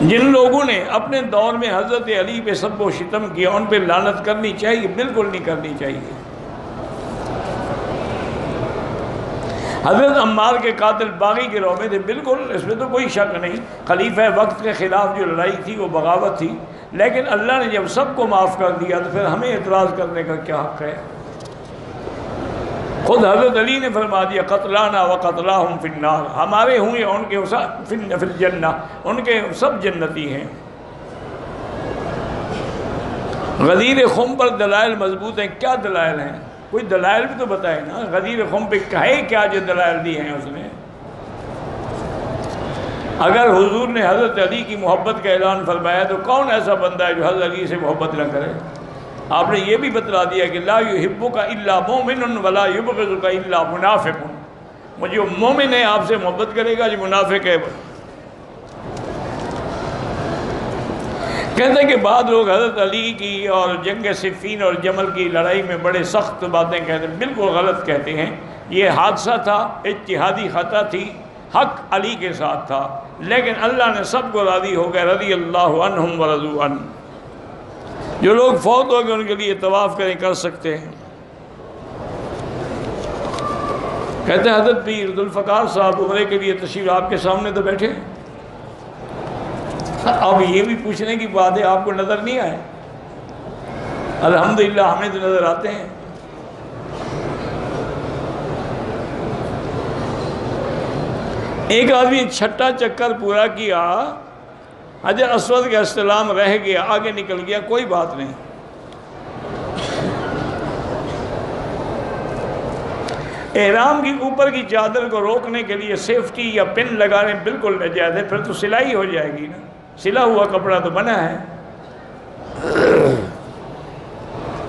جن لوگوں نے اپنے دور میں حضرت علی پہ سب و شتم کیا ان پہ لعنت کرنی چاہیے؟ بالکل نہیں کرنی چاہیے۔ حضرت عمار کے قاتل باغی گروہ میں تھے، بالکل، اس میں تو کوئی شک نہیں۔ خلیفہ وقت کے خلاف جو لڑائی تھی وہ بغاوت تھی، لیکن اللہ نے جب سب کو معاف کر دیا تو پھر ہمیں اعتراض کرنے کا کیا حق ہے؟ خود حضرت علی نے فرما دیا قتلانا و قتلاہم فی النار، ہمارے ہوں یا ان کے فی الجنہ، ان کے سب جنتی ہیں۔ غدیر خم پر دلائل مضبوط ہیں، کیا دلائل ہیں؟ کوئی دلائل بھی تو بتائے نا، غدیر خم پہ کہے کیا جو دلائل دی ہیں اس نے؟ اگر حضور نے حضرت علی کی محبت کا اعلان فرمایا تو کون ایسا بندہ ہے جو حضرت علی سے محبت نہ کرے؟ آپ نے یہ بھی بتلا دیا کہ لا یحبک الا مومن ولا یبغضک الا منافق، وہ جو مومن ہے آپ سے محبت کرے گا، جو منافق ہے۔ کہتے ہیں کہ بعض لوگ حضرت علی کی اور جنگ صفین اور جمل کی لڑائی میں بڑے سخت باتیں کہتے ہیں، بالکل غلط کہتے ہیں۔ یہ حادثہ تھا، اجتہادی خطا تھی، حق علی کے ساتھ تھا، لیکن اللہ نے سب کو راضی ہو گئے، رضی اللہ عنہم ورضوا عنہ۔ جو لوگ فوت ہو گئے ان کے لیے طواف کر سکتے ہیں۔ کہتے ہیں حضرت پیر ذوالفقار صاحب عمرے کے لیے تشریف، آپ کے سامنے تو بیٹھے، اب یہ بھی پوچھنے کی بات ہے آپ کو نظر نہیں آئے؟ الحمدللہ ہمیں تو نظر آتے ہیں۔ ایک آدمی چھٹا چکر پورا کیا، حجر اسود کا استلام رہ گیا، آگے نکل گیا، کوئی بات نہیں۔ احرام کی اوپر کی چادر کو روکنے کے لیے سیفٹی یا پن لگانے بالکل ناجائز ہے، پھر تو سلائی ہو جائے گی نا، سلا ہوا کپڑا تو بنا ہے۔